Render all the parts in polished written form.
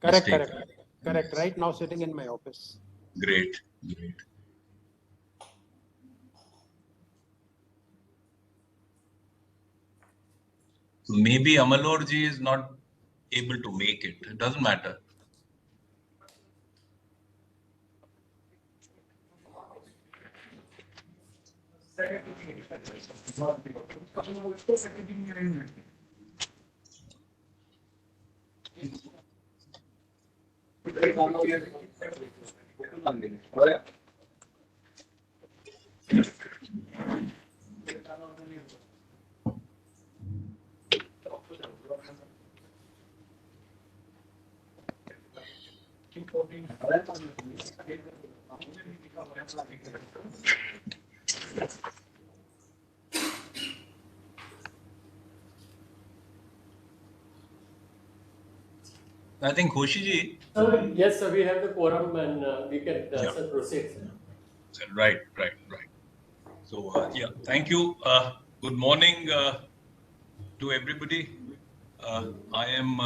Correct, mistake. correct. Right now sitting in my office. Great, great. So maybe Amalorji is not able to make it. It doesn't matter. I think Khoshiji. Yes, sir, we have the quorum and we can proceed. Right. So, yeah, thank you. Good morning to everybody. I am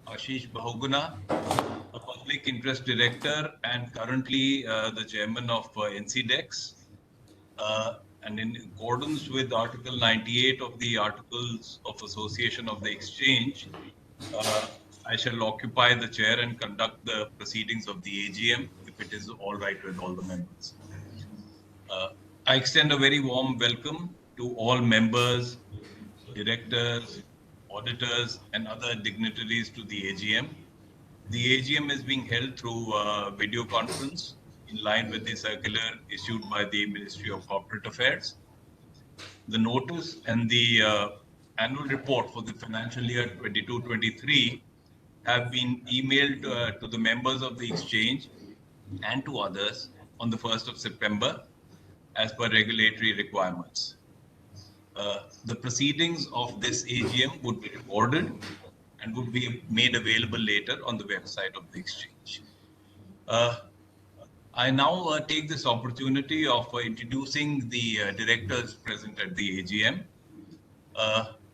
Ashish Bahuguna, a public interest director and currently the chairman of NCDEX. And in accordance with Article 98 of the Articles of Association of the Exchange, I shall occupy the chair and conduct the proceedings of the AGM if it is all right with all the members. I extend a very warm welcome to all members, directors, auditors, and other dignitaries to the AGM. The AGM is being held through video conference in line with the circular issued by the Ministry of Corporate Affairs. The notice and the annual report for the financial year 22-23 have been emailed to the members of the exchange and to others on the 1st of September as per regulatory requirements. The proceedings of this AGM would be recorded and would be made available later on the website of the exchange. I now take this opportunity of introducing the directors present at the AGM.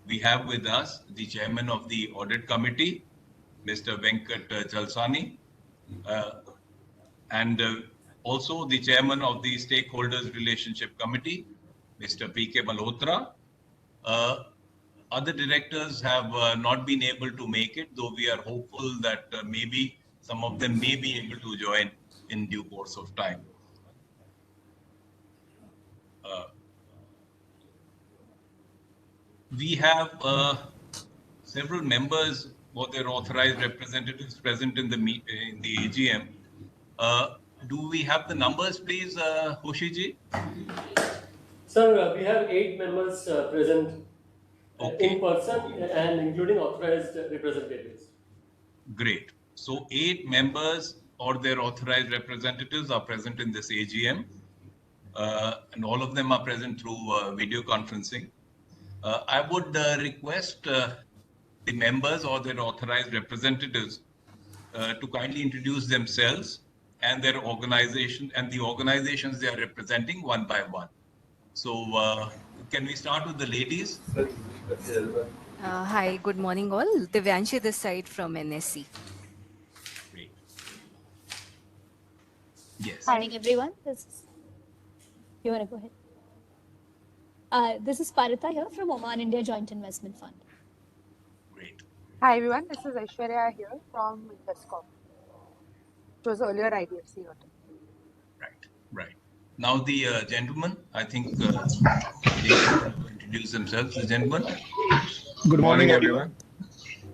We have with us the chairman of the audit committee, Mr. Venkat Jalsani, and also the chairman of the stakeholders relationship committee, Mr. P.K. Malhotra. Other directors have not been able to make it, though we are hopeful that maybe some of them may be able to join in due course of time. We have several members or their authorized representatives present in the AGM. Do we have the numbers, please, Hoshiji? Sir, we have 8 members present in person and including authorized representatives. Great. So 8 members or their authorized representatives are present in this AGM, and all of them are present through video conferencing. I would request the members or their authorized representatives to kindly introduce themselves and their organization and the organizations they are representing one by one. So can we start with the ladies? Hi, good morning all. Divyanshi this side from NSC. Great. Yes. Morning everyone. You want to go ahead? This is Paritha here from Oman India Joint Investment Fund. Great. Hi everyone, this is Aishwarya here from InvestCorp. It was earlier IDFC hotel. Right. Now the gentlemen, I think they introduce themselves. The gentleman. Good morning, everyone.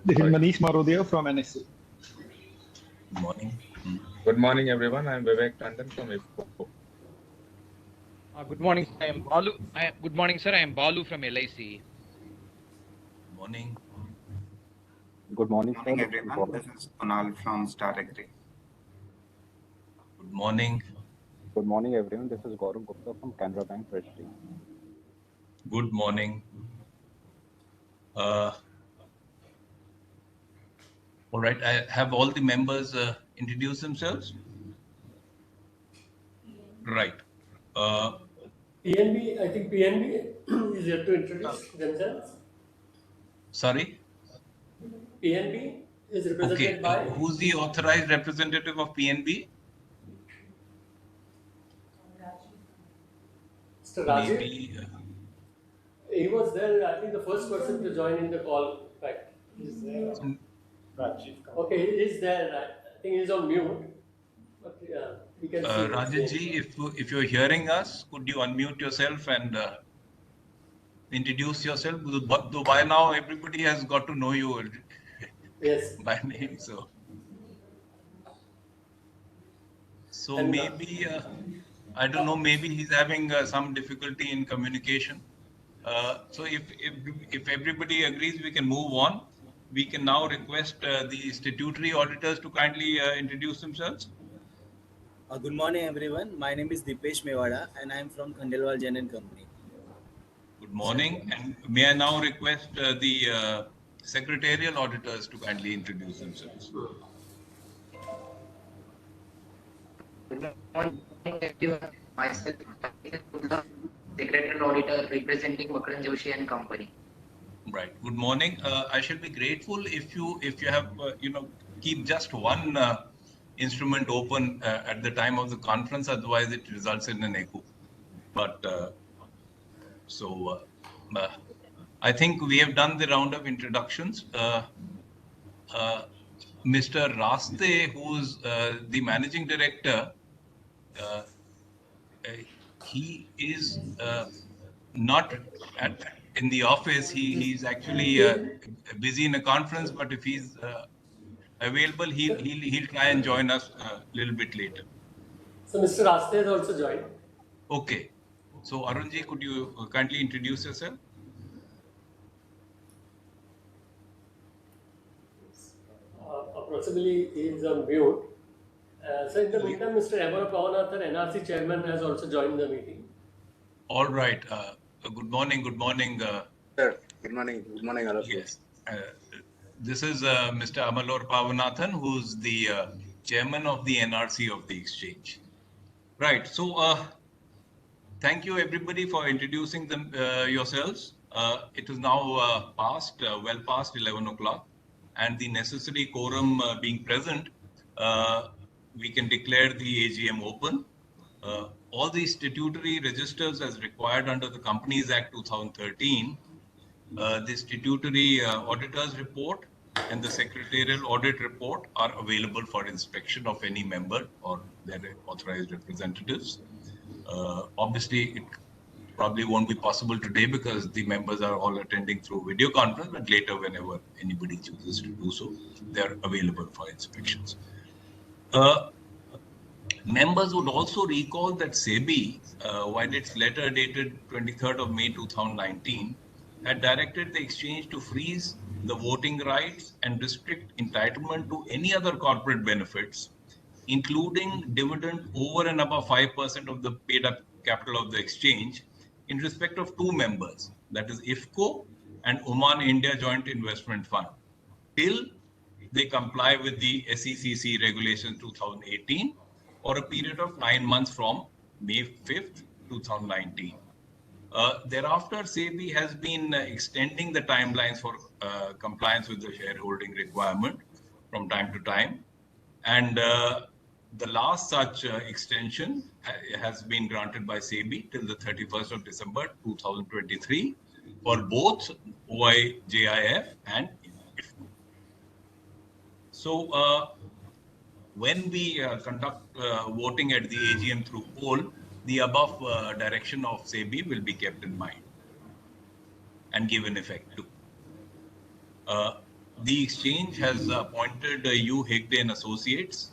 This is Manish Marodia from NSC. Good morning. Good morning, everyone. I am Vivek Tandon from IFCO. Good morning. I am Balu. Good morning, sir. I am Balu from LIC. Good morning. Good morning, sir. Everyone. This is Kunal from Star Agri. Good morning. Good morning, everyone. This is Gaurav Gupta from Canara Bank Treasury. Good morning. All right. I have all the members introduce themselves. Right. PNB, I think PNB is yet to introduce themselves. Sorry? PNB is represented by. Who's the authorized representative of PNB? Mr. Rajiv. Maybe. He was there, I think, the first person to join in the call. In fact, he's there. Okay, he's there. I think he's on mute. But we can see. Rajaji, if you're hearing us, could you unmute yourself and introduce yourself? Though by now everybody has got to know you yes. by name. So And, maybe, I don't know, maybe he's having some difficulty in communication. So if everybody agrees, we can move on. We can now request the statutory auditors to kindly introduce themselves. Good morning, everyone. My name is Dipesh Mewada, and I am from Khandelwal Jain and Company. Good morning, and may I now request the secretarial auditors to kindly introduce themselves. Good morning, everyone. Myself, Secretarial Auditor representing Makaran Joshi and Company. Right. Good morning. I shall be grateful if you have keep just one instrument open at the time of the conference. Otherwise, it results in an echo. But I think we have done the round of introductions. Mr. Raste, who's the managing director, he is not in the office. He's actually busy in a conference, but if he's available, he'll try and join us a little bit later. So Mr. Raste has also joined. Okay. So Arunji, could you kindly introduce yourself? Possibly he is on mute. So in the meantime, Mr. Amara Pawanathan, NRC chairman, has also joined the meeting. All right. Good morning. Good morning. Sir, good morning. Good morning, all of you. Yes. This is Mr. Amalor Pavanathan, who's the chairman of the NRC of the exchange. Right. So thank you everybody for introducing them yourselves. It is now well past 11 o'clock, and the necessary quorum being present, we can declare the AGM open. All the statutory registers as required under the Companies Act 2013, the statutory auditor's report and the secretarial audit report are available for inspection of any member or their authorized representatives. Obviously, it probably won't be possible today because the members are all attending through video conference, but later, whenever anybody chooses to do so, they are available for inspections. Members would also recall that SEBI, while its letter dated 23rd of May 2019, had directed the exchange to freeze the voting rights and restrict entitlement to any other corporate benefits, including dividend over and above 5% of the paid up capital of the exchange in respect of two members, that is IFCO and Oman India Joint Investment Fund, till they comply with the SECC Regulation 2018 for a period of 9 months from May 5th, 2019. Thereafter, SEBI has been extending the timelines for compliance with the shareholding requirement from time to time. And the last such extension has been granted by SEBI till the 31st of December 2023 for both OIJIF and IFCO. So when we conduct voting at the AGM through poll, the above direction of SEBI will be kept in mind and given effect to. The exchange has appointed U. Hegde and Associates,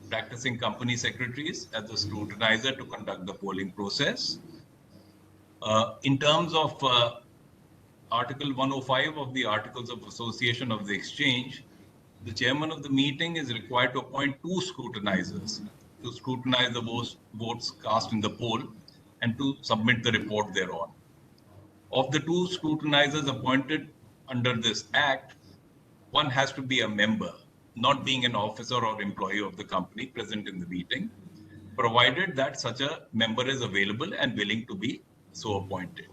practicing company secretaries, as the scrutinizer to conduct the polling process. In terms of Article 105 of the Articles of Association of the exchange, the chairman of the meeting is required to appoint two scrutinizers to scrutinize the votes cast in the poll and to submit the report thereon. Of the two scrutinizers appointed under this act, one has to be a member, not being an officer or employee of the company present in the meeting, provided that such a member is available and willing to be so appointed.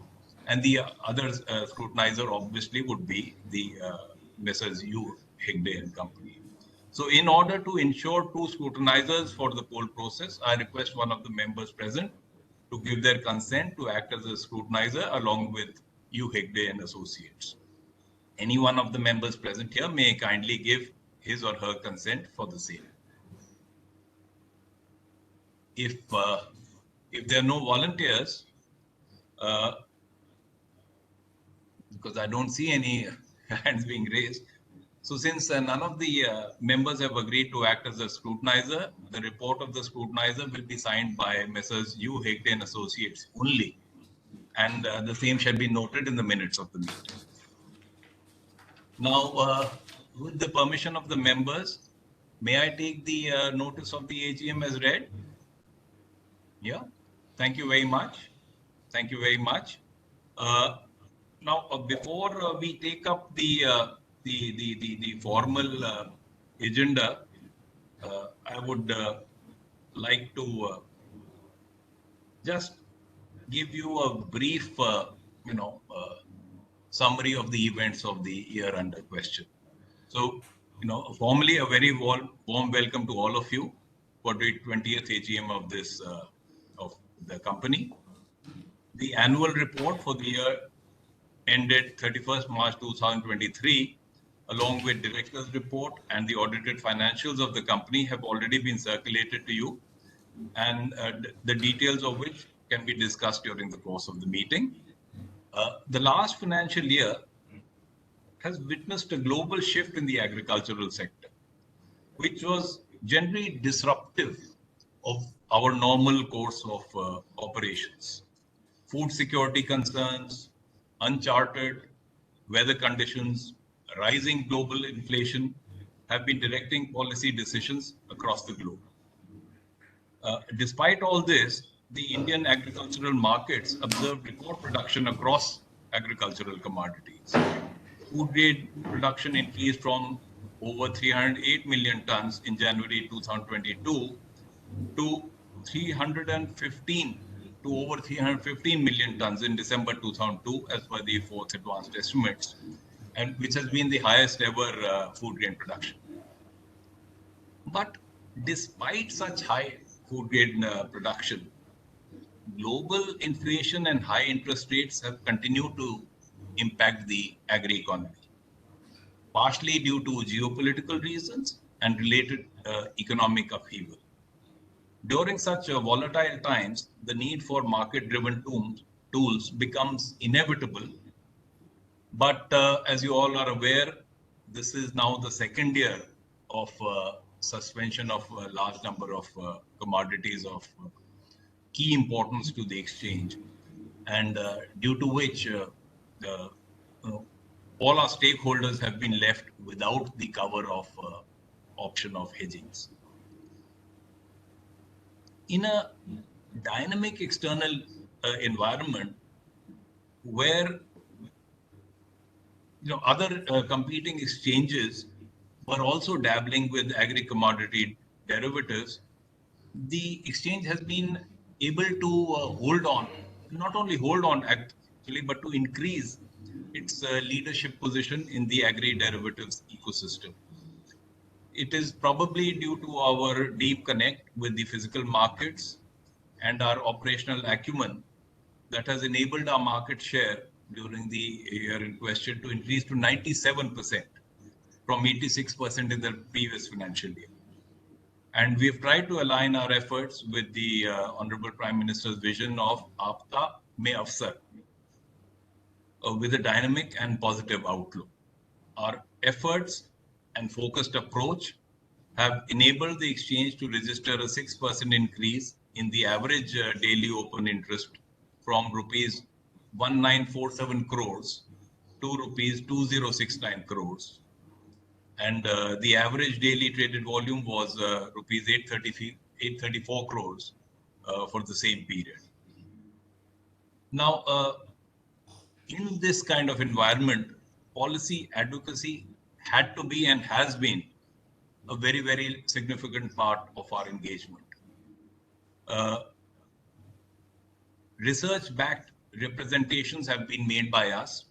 And the other scrutinizer obviously would be the Messrs. U. Hegde and Company. So in order to ensure two scrutinizers for the poll process, I request one of the members present to give their consent to act as a scrutinizer along with you, Hegde and Associates. Any one of the members present here may kindly give his or her consent for the same. If there are no volunteers, because I don't see any hands being raised, so since none of the members have agreed to act as a scrutinizer, the report of the scrutinizer will be signed by Messrs. U. Hegde and Associates only, and the same shall be noted in the minutes of the meeting. Now, with the permission of the members, may I take the notice of the AGM as read? Yeah, thank you very much. Thank you very much. Now, before we take up the formal agenda, I would like to just give you a brief, summary of the events of the year under question. So, formally, a very warm welcome to all of you for the 20th AGM of this of the company. The annual report for the year ended 31st March 2023, along with director's report and the audited financials of the company have already been circulated to you, and the details of which can be discussed during the course of the meeting. The last financial year has witnessed a global shift in the agricultural sector, which was generally disruptive of our normal course of operations. Food security concerns, uncharted weather conditions, rising global inflation have been directing policy decisions across the globe. Despite all this, the Indian agricultural markets observed record production across agricultural commodities. Food grade production increased from over 308 million tons in January 2022 to over 315 million tons in December 2002, as per the fourth advanced estimates, and which has been the highest ever food grain production. But despite such high food grain production, global inflation and high interest rates have continued to impact the agri-economy, partially due to geopolitical reasons and related economic upheaval. During such volatile times, the need for market-driven tools becomes inevitable. But as you all are aware, this is now the second year of suspension of a large number of commodities of key importance to the exchange, and due to which all our stakeholders have been left without the cover of option of hedgings. In a dynamic external environment where other competing exchanges were also dabbling with agri-commodity derivatives, the exchange has been able to hold on, not only hold on actually, but to increase its leadership position in the agri-derivatives ecosystem. It is probably due to our deep connect with the physical markets and our operational acumen that has enabled our market share during the year in question to increase to 97% from 86% in the previous financial year. And we have tried to align our efforts with the Honorable Prime Minister's vision of Aapta Mein Avsar, with a dynamic and positive outlook. Our efforts and focused approach have enabled the exchange to register a 6% increase in the average daily open interest from rupees 1947 crores to rupees 2069 crores. And the average daily traded volume was rupees 834 crores for the same period. Now, in this kind of environment, policy advocacy had to be and has been a very, very significant part of our engagement. Research-backed representations have been made by us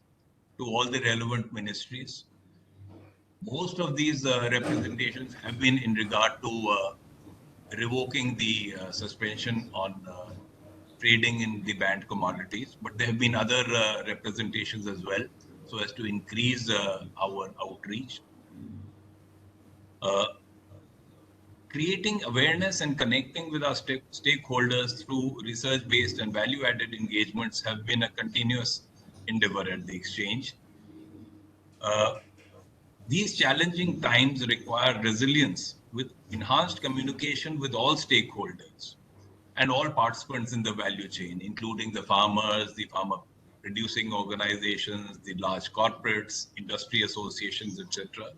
to all the relevant ministries. most of these representations have been in regard to revoking the suspension on trading in the banned commodities, but there have been other representations as well, so as to increase our outreach. Creating awareness and connecting with our stakeholders through research-based and value-added engagements have been a continuous endeavor at the exchange. These challenging times require resilience with enhanced communication with all stakeholders and all participants in the value chain, including the farmers, the farmer producing organizations, the large corporates, industry associations, etc.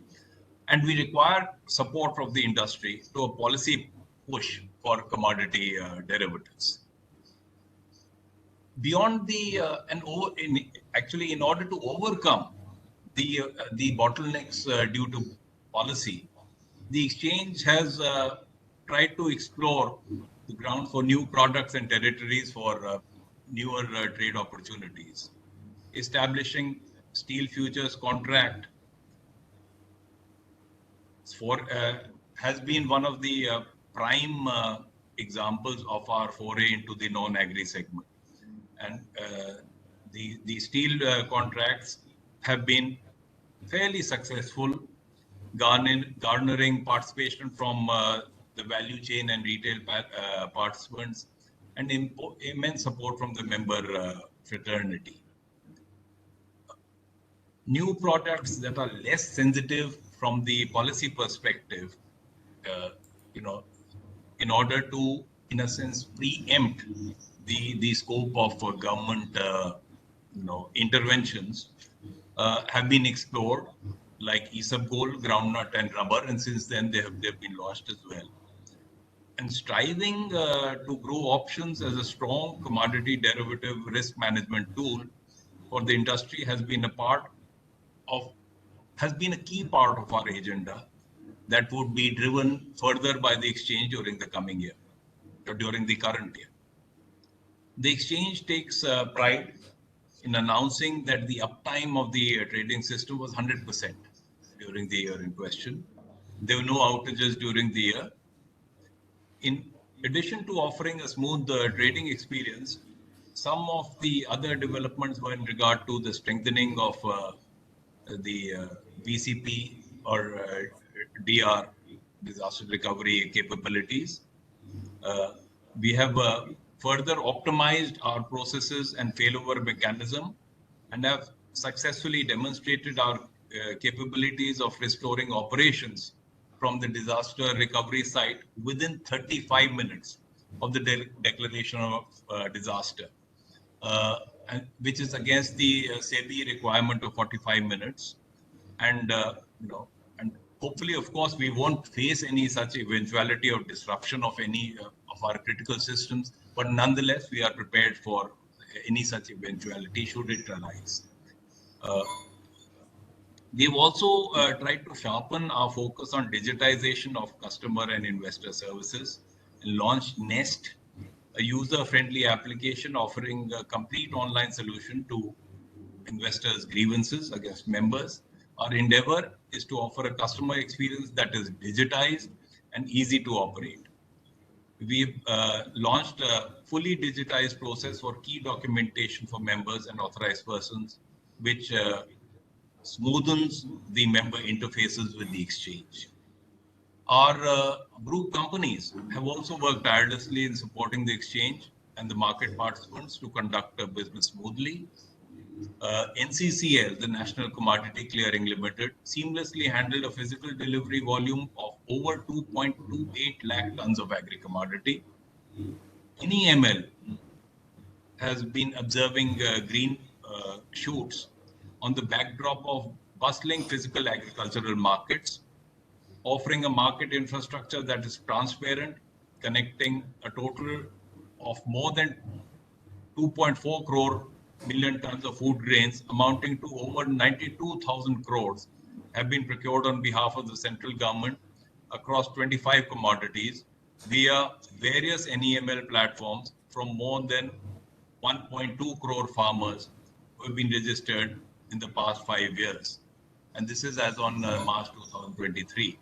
And we require support from the industry to a policy push for commodity derivatives. Beyond the actually, in order to overcome the bottlenecks due to policy, the exchange has tried to explore the ground for new products and territories for newer trade opportunities. Establishing steel futures contract has been one of the prime examples of our foray into the non-agri segment. And the steel contracts have been fairly successful, garnering participation from the value chain and retail participants, and immense support from the member fraternity. New products that are less sensitive from the policy perspective, in order to, in a sense, preempt the scope of government, interventions, have been explored, like isabgol, groundnut, and rubber, and since then they've been launched as well. And striving to grow options as a strong commodity derivative risk management tool for the industry has been a key part of our agenda that would be driven further by the exchange during the coming year, or during the current year. The exchange takes pride in announcing that the uptime of the trading system was 100% during the year in question. There were no outages during the year. In addition to offering a smooth trading experience, some of the other developments were in regard to the strengthening of the VCP or DR, disaster recovery capabilities. We have further optimized our processes and failover mechanism, and have successfully demonstrated our capabilities of restoring operations from the disaster recovery site within 35 minutes of the declaration of disaster, which is against the SEBI requirement of 45 minutes. And and hopefully, of course, we won't face any such eventuality of disruption of any of our critical systems, but nonetheless, we are prepared for any such eventuality should it arise. We've also tried to sharpen our focus on digitization of customer and investor services and launched Nest, a user-friendly application offering a complete online solution to investors' grievances against members. Our endeavor is to offer a customer experience that is digitized and easy to operate. We've launched a fully digitized process for key documentation for members and authorized persons, which smoothens the member interfaces with the exchange. Our group companies have also worked tirelessly in supporting the exchange and the market participants to conduct a business smoothly. NCCL, the National Commodity Clearing Limited, seamlessly handled a physical delivery volume of over 2.28 lakh tons of agri-commodity. NEML has been observing green shoots on the backdrop of bustling physical agricultural markets, offering a market infrastructure that is transparent, connecting a total of more than 2.4 million tons of food grains, amounting to over 92,000 crores, have been procured on behalf of the central government across 25 commodities via various NEML platforms from more than 1.2 crore farmers who have been registered in the past 5 years. and this is as on March 2023.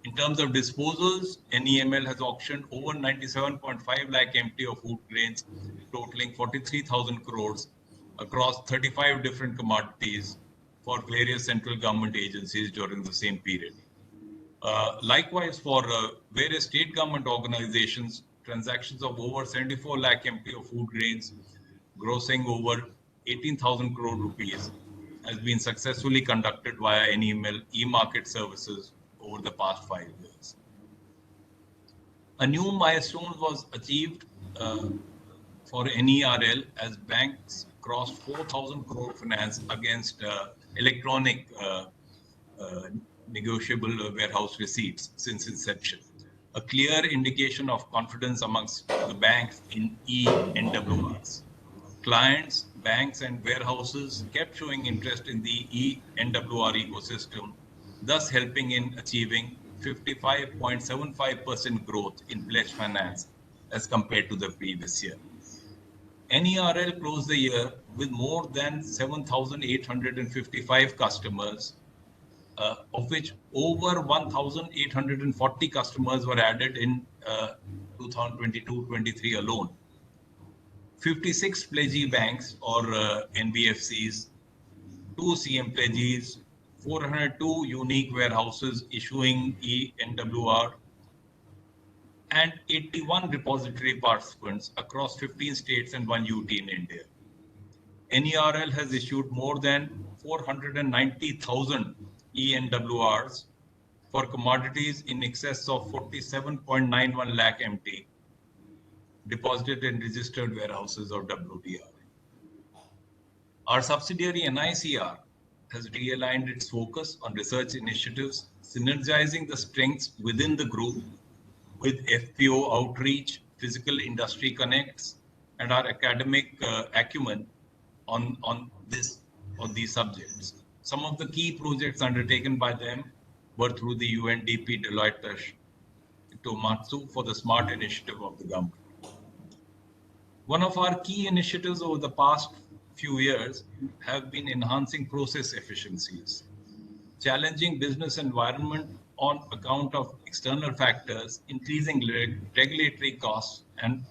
In terms of disposals, NEML has auctioned over 97.5 lakh MT of food grains, totaling 43,000 crores across 35 different commodities for various central government agencies during the same period. Likewise, for various state government organizations, transactions of over 74 lakh MT of food grains, grossing over 18,000 crore rupees, has been successfully conducted via NEML e-market services over the past 5 years. A new milestone was achieved for NERL as banks crossed 4,000 crore finance against electronic negotiable warehouse receipts since inception. A clear indication of confidence amongst the banks in e-NWRs. Clients, banks, and warehouses kept showing interest in the e-NWR ecosystem, thus helping in achieving 55.75% growth in pledge finance as compared to the previous year. NERL closed the year with more than 7,855 customers, of which over 1,840 customers were added in 2022-23 alone. 56 pledgee banks or NBFCs, 2 CM pledgees, 402 unique warehouses issuing e-NWR, and 81 repository participants across 15 states and 1 UT in India. NERL has issued more than 490,000 e-NWRs for commodities in excess of 47.91 lakh MT deposited in registered warehouses or WDR. Our subsidiary NICR has realigned its focus on research initiatives, synergizing the strengths within the group with FPO outreach, physical industry connects, and our academic acumen on these subjects. Some of the key projects undertaken by them were through the UNDP Deloitte Tomatsu for the SMART initiative of the government. One of our key initiatives over the past few years have been enhancing process efficiencies. Challenging business environment on account of external factors, increasing regulatory costs, and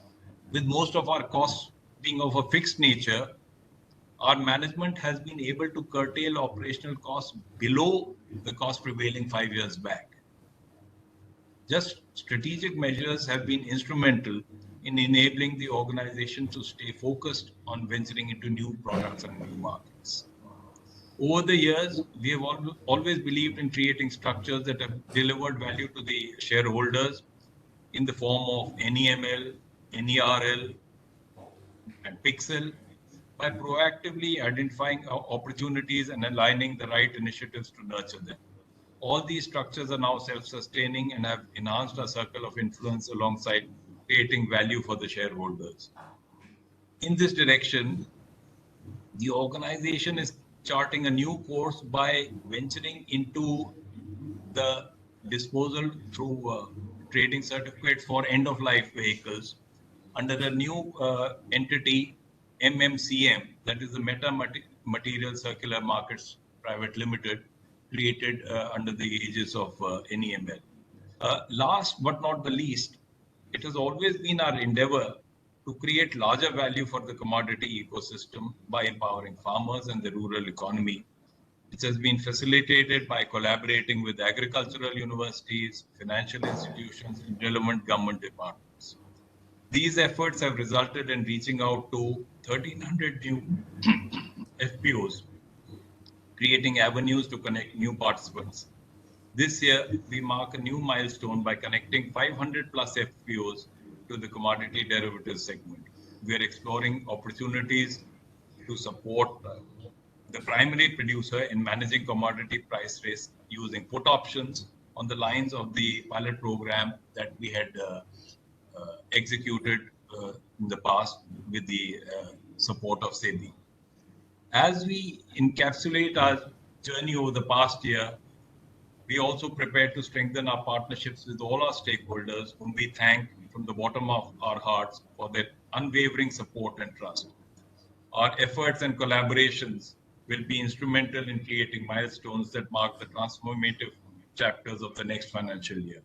with most of our costs being of a fixed nature, our management has been able to curtail operational costs below the cost prevailing 5 years back. Just strategic measures have been instrumental in enabling the organization to stay focused on venturing into new products and new markets. Over the years, we have always believed in creating structures that have delivered value to the shareholders in the form of NEML, NERL, and Pixel by proactively identifying opportunities and aligning the right initiatives to nurture them. All these structures are now self-sustaining and have enhanced our circle of influence alongside creating value for the shareholders. In this direction, the organization is charting a new course by venturing into the disposal through trading certificates for end-of-life vehicles under a new entity, MMCM, that is the Meta Material Circular Markets Private Limited, created under the aegis of NEML. Last but not the least, it has always been our endeavor to create larger value for the commodity ecosystem by empowering farmers and the rural economy, which has been facilitated by collaborating with agricultural universities, financial institutions, and relevant government departments. These efforts have resulted in reaching out to 1,300 new FPOs, creating avenues to connect new participants. This year, we mark a new milestone by connecting 500 plus FPOs to the commodity derivatives segment. We are exploring opportunities to support the primary producer in managing commodity price risk using put options on the lines of the pilot program that we had executed in the past with the support of SEBI. As we encapsulate our journey over the past year, we also prepared to strengthen our partnerships with all our stakeholders, whom we thank from the bottom of our hearts for their unwavering support and trust. Our efforts and collaborations will be instrumental in creating milestones that mark the transformative chapters of the next financial year.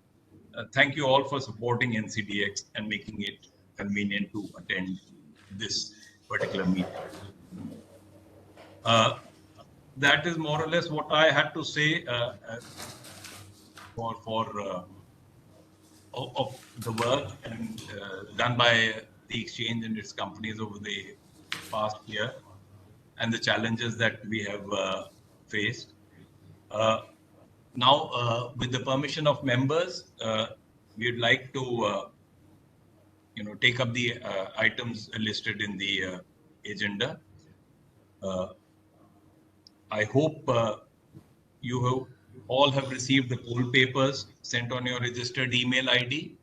Thank you all for supporting NCDEX and making it convenient to attend this particular meeting. That is more or less what I had to say of the work and done by the exchange and its companies over the past year and the challenges that we have faced. Now, with the permission of members, we'd like to take up the items listed in the agenda. I hope you all have received the poll papers sent on your registered email ID.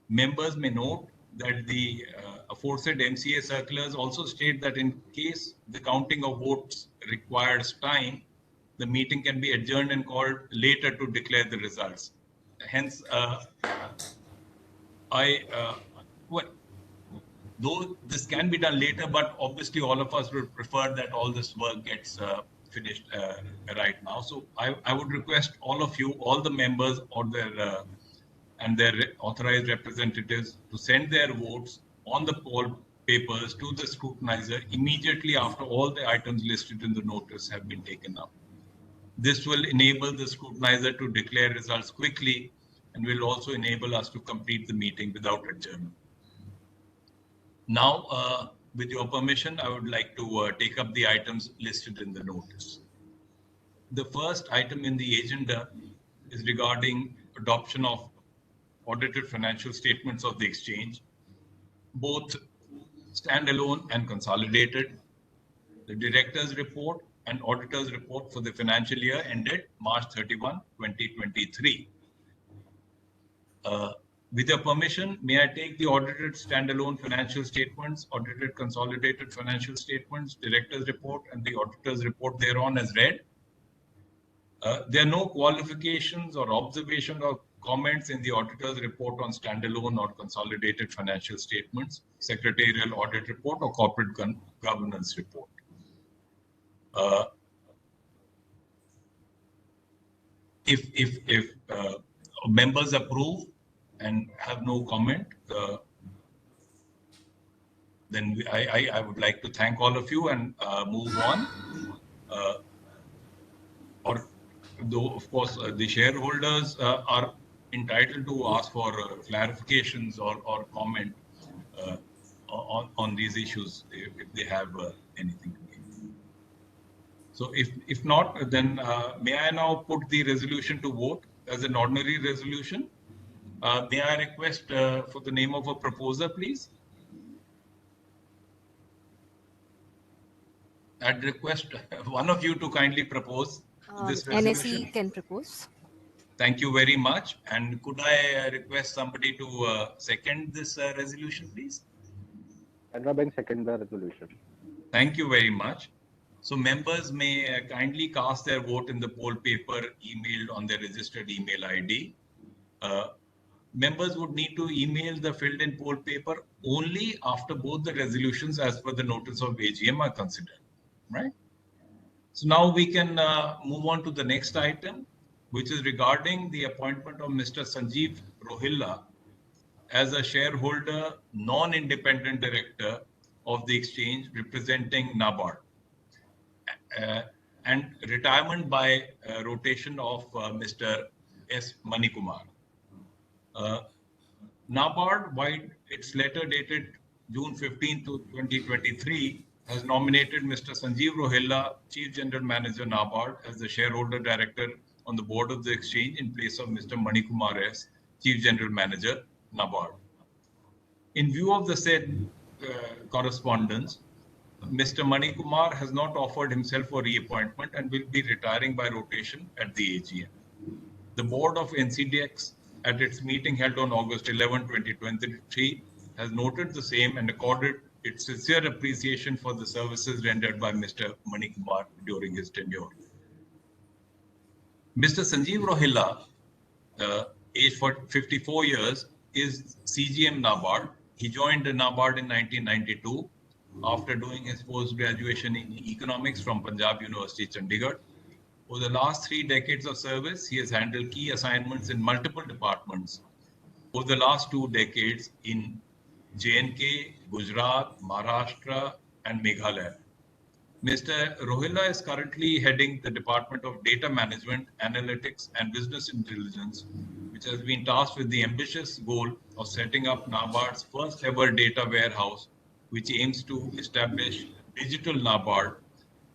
Members may note that the aforesaid MCA circulars also state that in case the counting of votes requires time, the meeting can be adjourned and called later to declare the results. Hence, though this can be done later, but obviously all of us would prefer that all this work gets finished right now. So I would request all of you, all the members or their authorized representatives to send their votes on the poll papers to the scrutinizer immediately after all the items listed in the notice have been taken up. This will enable the scrutinizer to declare results quickly and will also enable us to complete the meeting without adjournment. Now, with your permission, I would like to take up the items listed in the notice. The first item in the agenda is regarding adoption of audited financial statements of the exchange, both standalone and consolidated, the director's report and auditor's report for the financial year ended March 31, 2023. With your permission, may I take the audited standalone financial statements, audited consolidated financial statements, director's report, and the auditor's report thereon as read? There are no qualifications or observations or comments in the auditor's report on standalone or consolidated financial statements, secretarial audit report, or corporate governance report. If members approve and have no comment, then I would like to thank all of you and move on. Though, of course, the shareholders are entitled to ask for clarifications or comment on these issues if they have anything to give. So if not, then may I now put the resolution to vote as an ordinary resolution? May I request for the name of a proposer, please? I'd request one of you to kindly propose this resolution. NSE can propose. Thank you very much. And could I request somebody to second this resolution, please? Canara Bank second the resolution. Thank you very much. So members may kindly cast their vote in the poll paper emailed on their registered email ID. Members would need to email the filled in poll paper only after both the resolutions as per the notice of AGM are considered, right? So now we can move on to the next item, which is regarding the appointment of Mr. Sanjeev Rohilla as a shareholder, non-independent director of the exchange representing NABARD, and retirement by rotation of Mr. S. Manikumar. NABARD, by its letter dated June 15, 2023, has nominated Mr. Sanjeev Rohilla, Chief General Manager NABARD, as the shareholder director on the board of the exchange in place of Mr. Manikumar S., Chief General Manager NABARD. In view of the said correspondence, Mr. Manikumar has not offered himself for reappointment and will be retiring by rotation at the AGM. The board of NCDEX at its meeting held on August 11, 2023 has noted the same and accorded its sincere appreciation for the services rendered by Mr. Manikumar during his tenure. Mr. Sanjeev Rohilla, aged 54 years, is CGM NABARD. He joined NABARD in 1992 after doing his post-graduation in economics from Punjab University, Chandigarh. Over the last 3 decades of service, he has handled key assignments in multiple departments. Over the last 2 decades in J&K, Gujarat, Maharashtra, and Meghalaya. Mr. Rohilla is currently heading the Department of Data Management, Analytics, and Business Intelligence, which has been tasked with the ambitious goal of setting up NABARD's first ever data warehouse, which aims to establish digital NABARD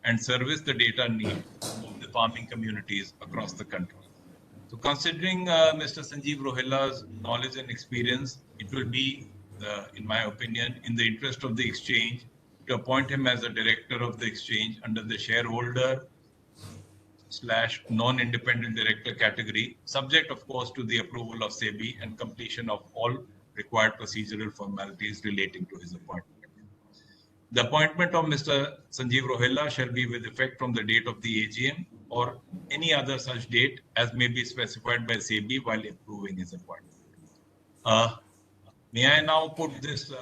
and service the data need of the farming communities across the country. So considering Mr. Sanjeev Rohilla's knowledge and experience, it will be, in my opinion, in the interest of the exchange to appoint him as a director of the exchange under the shareholder / non-independent director category, subject of course to the approval of SEBI and completion of all required procedural formalities relating to his appointment. The appointment of Mr. Sanjeev Rohilla shall be with effect from the date of the AGM or any other such date as may be specified by SEBI while approving his appointment. May I now put this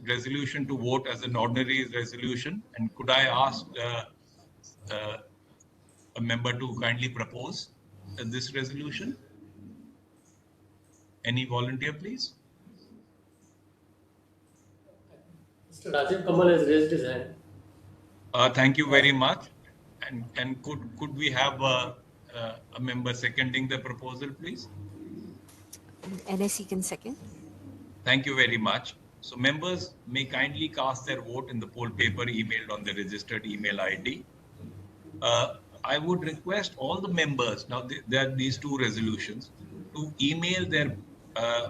resolution to vote as an ordinary resolution? And could I ask a member to kindly propose this resolution? Any volunteer, please? Mr. Rajiv Kamal has raised his hand. Thank you very much. And could we have a member seconding the proposal, please? NSE can second. Thank you very much. So members may kindly cast their vote in the poll paper emailed on the registered email ID. I would request all the members, now there are these 2 resolutions, to email their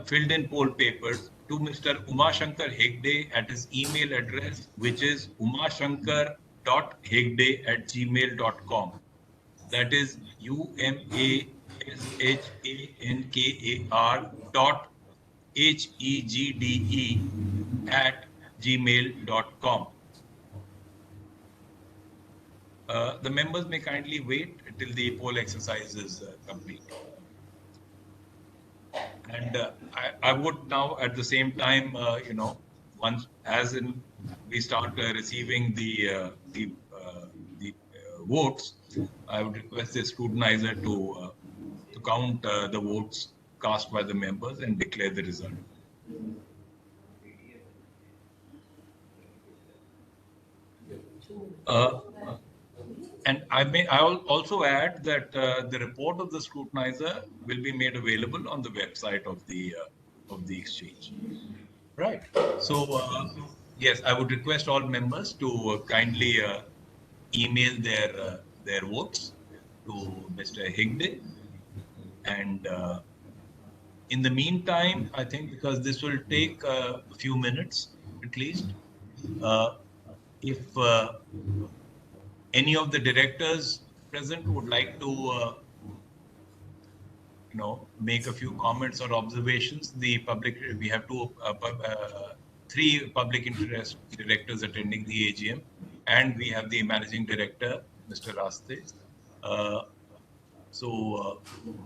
filled in poll papers to Mr. Umashankar Hegde at his email address, which is umashankar.hegde@gmail.com. That is umashankar.hegde@gmail.com. The members may kindly wait till the poll exercise is complete. And I would now, at the same time, once we start receiving the votes, I would request the scrutinizer to count the votes cast by the members and declare the result. And I'll also add that the report of the scrutinizer will be made available on the website of the exchange. Right. So yes, I would request all members to kindly email their votes to Mr. Hegde. And in the meantime, I think because this will take a few minutes at least, if any of the directors present would like to make a few comments or observations, we have 3 public interest directors attending the AGM, and we have the managing director, Mr. Raste.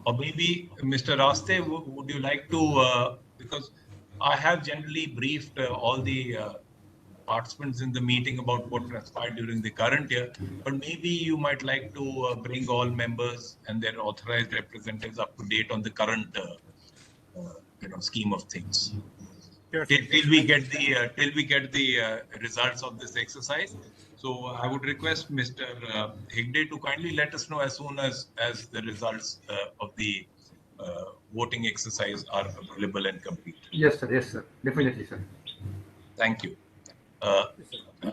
Or maybe Mr. Raste, would you like to, because I have generally briefed all the participants in the meeting about what transpired during the current year, but maybe you might like to bring all members and their authorized representatives up to date on the current scheme of things. Sure. Till we get the results of this exercise. So I would request Mr. Hegde to kindly let us know as soon as the results of the voting exercise are available and complete. Yes, sir. Definitely, sir. Thank you.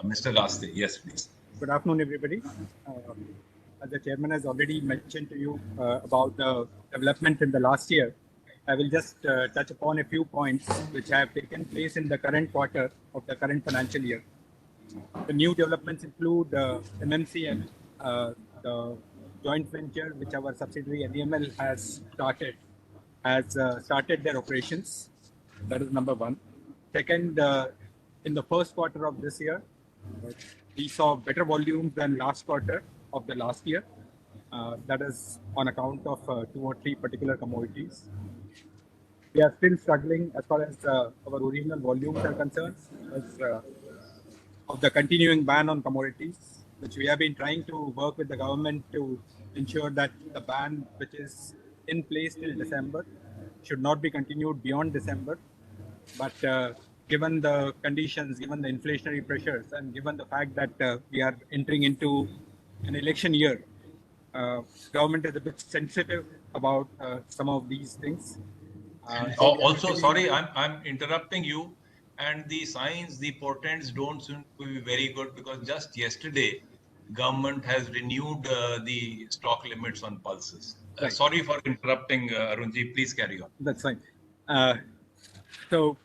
Mr. Raste, yes, please. Good afternoon, everybody. As the chairman has already mentioned to you about the development in the last year, I will just touch upon a few points which have taken place in the current quarter of the current financial year. The new developments include MMC and the joint venture which our subsidiary NEML has started their operations. That is number 1. Second, in the first quarter of this year, we saw better volumes than last quarter of the last year. That is on account of 2 or 3 particular commodities. We are still struggling as far as our original volumes are concerned. As of the continuing ban on commodities, which we have been trying to work with the government to ensure that the ban, which is in place till December, should not be continued beyond December. But given the conditions, given the inflationary pressures, and given the fact that we are entering into an election year, government is a bit sensitive about some of these things. And So we are also, actually- sorry, I'm interrupting you. And the signs, the portents don't seem to be very good, because just yesterday, government has renewed the stock limits on pulses. Right. Sorry for interrupting, Arunji. Please carry on. That's fine. So,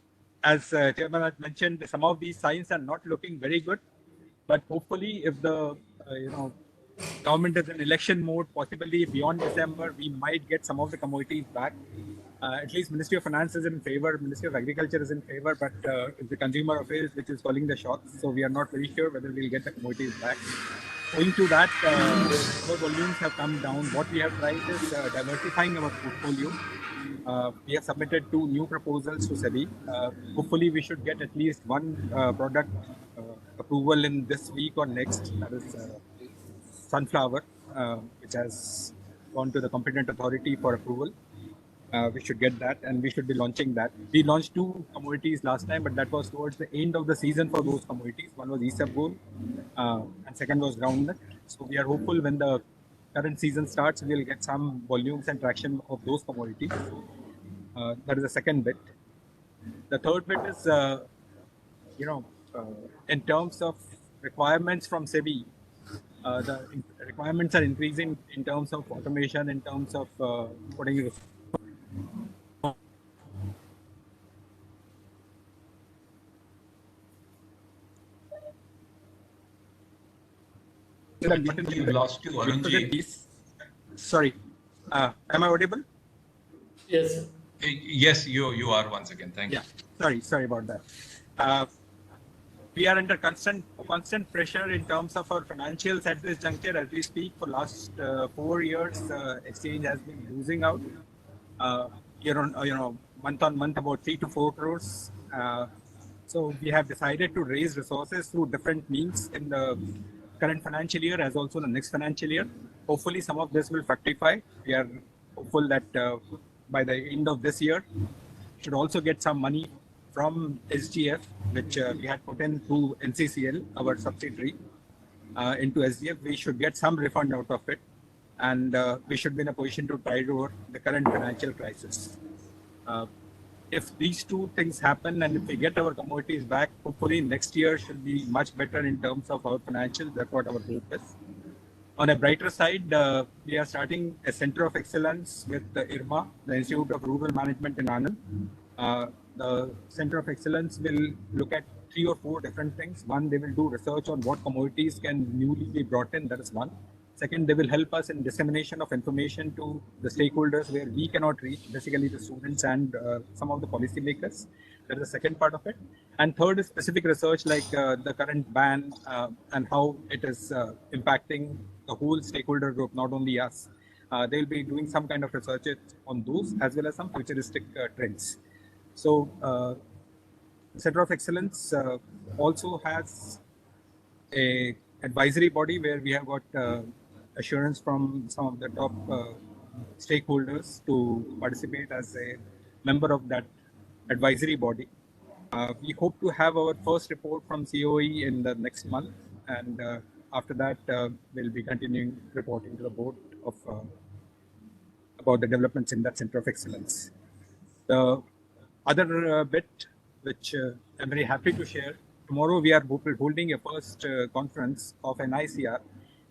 as Chairman had mentioned, some of these signs are not looking very good. But hopefully, if the government is in election mode, possibly beyond December, we might get some of the commodities back. At least Ministry of Finance is in favor, Ministry of Agriculture is in favor, but it's the Consumer Affairs which is calling the shots. So we are not very sure whether we'll get the commodities back. Owing to that, our volumes have come down. What we have tried is diversifying our portfolio. We have submitted 2 new proposals to SEBI. Hopefully, we should get at least one product approval in this week or next. That is sunflower, which has gone to the competent authority for approval. We should get that, and we should be launching that. We launched 2 commodities last time, but that was towards the end of the season for those commodities. One was isabgol, and second was groundnut. So we are hopeful when the current season starts, we'll get some volumes and traction of those commodities. That is the second bit. The third bit is, in terms of requirements from SEBI, the requirements are increasing in terms of automation, in terms of putting We lost you, Arunji. Sorry, am I audible? Yes. Yes, you are once again. Thank you. Sorry about that. We are under constant pressure in terms of our financials at this juncture. As we speak, for last 4 years, exchange has been losing out. Month on month, about 3 to 4 crores. So we have decided to raise resources through different means in the current financial year as also the next financial year. Hopefully, some of this will fructify. We are hopeful that by the end of this year, should also get some money from SGF, which we had put in through NCCL, our subsidiary, into SGF. We should get some refund out of it, and we should be in a position to tide over the current financial crisis. If these 2 things happen, and if we get our commodities back, hopefully next year should be much better in terms of our financials. That's what our hope is. On a brighter side, we are starting a center of excellence with the IRMA, the Institute of Rural Management in Anand. The center of excellence will look at 3 or 4 different things. One, they will do research on what commodities can newly be brought in. That is one. Second, they will help us in dissemination of information to the stakeholders where we cannot reach, basically the students and some of the policymakers. That is the second part of it. And third is specific research like the current ban and how it is impacting the whole stakeholder group, not only us. They will be doing some kind of research on those as well as some futuristic trends. So, Center of Excellence also has a advisory body where we have got assurance from some of the top stakeholders to participate as a member of that advisory body. We hope to have our first report from COE in the next month, and after that, we'll be continuing reporting to the board of about the developments in that Center of Excellence. The other bit, which I'm very happy to share, tomorrow we are holding a first conference of an ICR.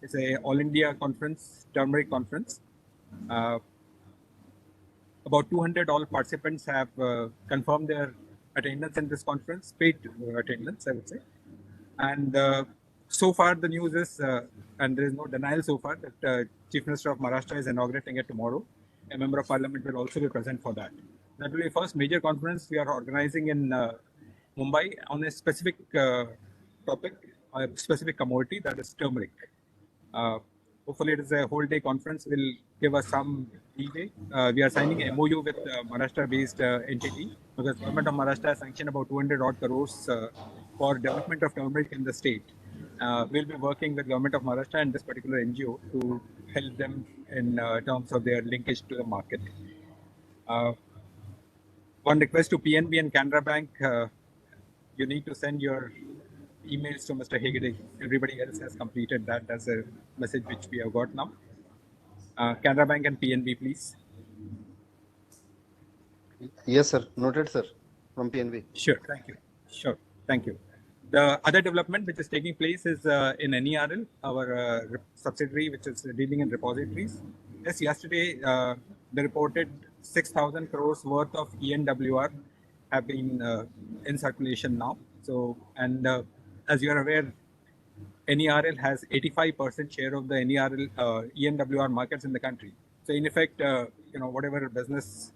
It's a All India conference, turmeric conference. About 200 all participants have confirmed their attendance in this conference, paid attendance, I would say. And so far the news is, and there is no denial so far, that Chief Minister of Maharashtra is inaugurating it tomorrow. A member of Parliament will also be present for that. That will be the first major conference we are organizing in Mumbai on a specific topic, a specific commodity, that is turmeric. Hopefully it is a whole day conference, will give us some leeway. We are signing a MOU with Maharashtra based entity because government of Maharashtra has sanctioned about 200 odd crores for development of turmeric in the state. We'll be working with Government of Maharashtra and this particular NGO to help them in terms of their linkage to the market. One request to PNB and Canara Bank, you need to send your emails to Mr. Hegde. Everybody else has completed that. That's a message which we have got now. Canara Bank and PNB, please. Yes, sir. Noted, sir. From PNB. Sure. Thank you. Sure. Thank you. The other development which is taking place is in NERL, our subsidiary which is dealing in repositories. Yes, yesterday they reported 6,000 crores worth of ENWR have been in circulation now. So, and as you are aware, NERL has 85% share of the NERL ENWR markets in the country. So in effect, whatever business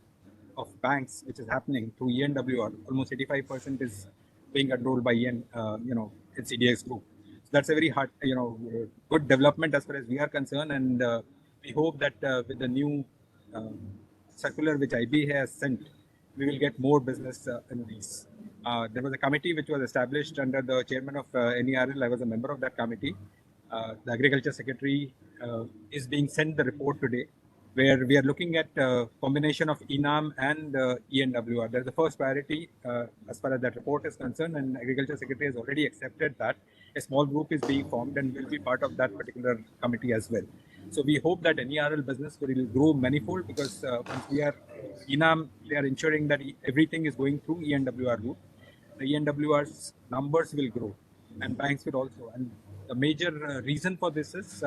of banks which is happening through ENWR, almost 85% is being controlled by NCDEX group. So that's a very hard, good development as far as we are concerned, and we hope that with the new circular which IB has sent, we will get more business in these. There was a committee which was established under the chairman of NERL. I was a member of that committee. The Agriculture Secretary is being sent the report today, where we are looking at a combination of ENAM and ENWR. That's the first priority as far as that report is concerned, and Agriculture Secretary has already accepted that. A small group is being formed and will be part of that particular committee as well. So we hope that NERL business will grow manifold, because once we are ENAM, they are ensuring that everything is going through ENWR route. The ENWR's numbers will grow and banks will also. And the major reason for this is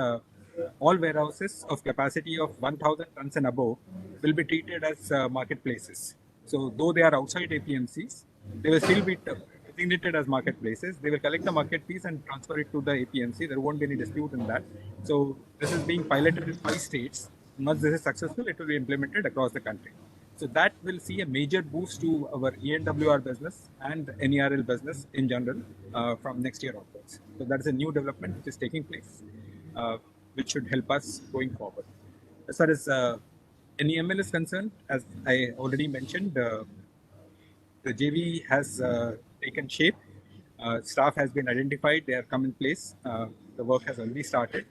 all warehouses of capacity of 1,000 tons and above will be treated as marketplaces. So though they are outside APMCs, they will still be designated as marketplaces. They will collect the market fees and transfer it to the APMC. There won't be any dispute in that. So this is being piloted in 5 states. Once this is successful, it will be implemented across the country. So that will see a major boost to our ENWR business and NERL business in general from next year onwards. So that is a new development which is taking place, which should help us going forward. As far as NEML is concerned, as I already mentioned, the JV has taken shape. Staff has been identified. They have come in place. The work has already started.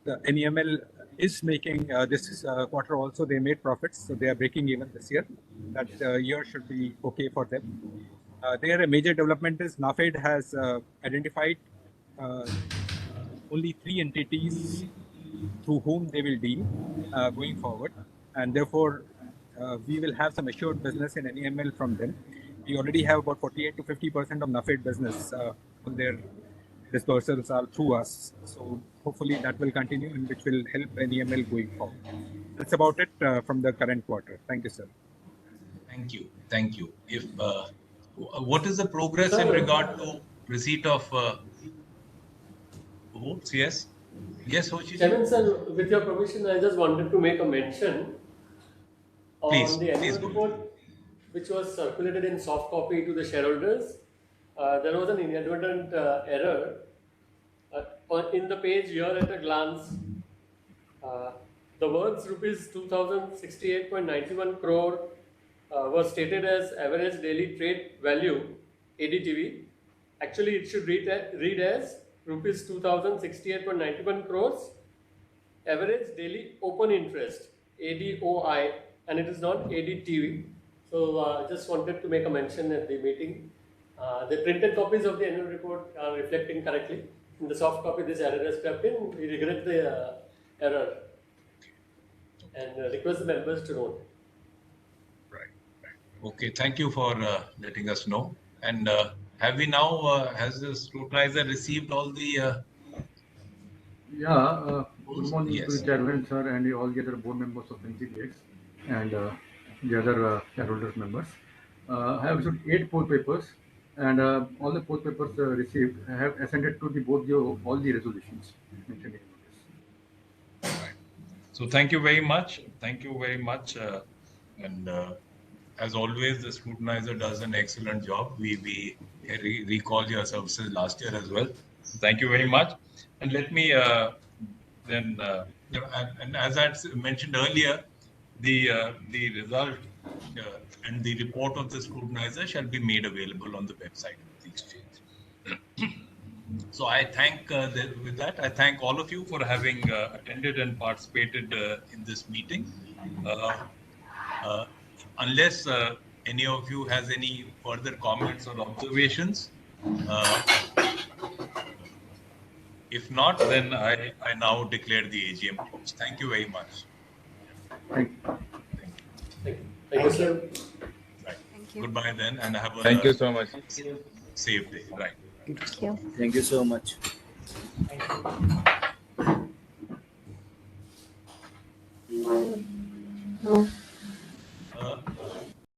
The NEML is making this quarter also, they made profits, so they are breaking even this year. That year should be okay for them. There, a major development is NAFED has identified only 3 entities through whom they will deal going forward, and therefore we will have some assured business in NEML from them. We already have about 48 to 50% of NAFED business on their dispersals are through us. So hopefully that will continue, and which will help NEML going forward. That's about it from the current quarter. Thank you, sir. Thank you. Thank you. If what is the progress in regard to receipt of votes? Yes. Yes, Hoshi. Chairman, sir, with your permission, I just wanted to make a mention on the annual report, which was circulated in soft copy to the shareholders. There was an inadvertent error in the page here at a glance. The words rupees 2,068.91 crore were stated as average daily trade value, ADTV. Actually, it should read as rupees 2,068.91 crores average daily open interest, ADOI, and it is not ADTV. So just wanted to make a mention at the meeting. The printed copies of the annual report are reflecting correctly. In the soft copy, this error has crept in. We regret the error and request the members to note. Right. Okay. Thank you for letting us know. And have we now, has the scrutinizer received all the... Good morning to the chairman, sir, and all the other board members of NCDEX and the other shareholders members. I have received 8 poll papers, and all the poll papers received have ascended to the board all the resolutions mentioned in notice. Right. So thank you very much. Thank you very much. And as always, the scrutinizer does an excellent job. We recall your services last year as well. Thank you very much. And let me then, and as I mentioned earlier, the result and the report of the scrutinizer shall be made available on the website of the exchange. So I thank, with that, I thank all of you for having attended and participated in this meeting. Unless any of you has any further comments or observations, if not, then I now declare the AGM closed. Thank you very much. Thank you, sir. Right. Thank you. Goodbye then, and have a Thank you so much. safe day. Right. Thank you. Thank you so much. Thank you.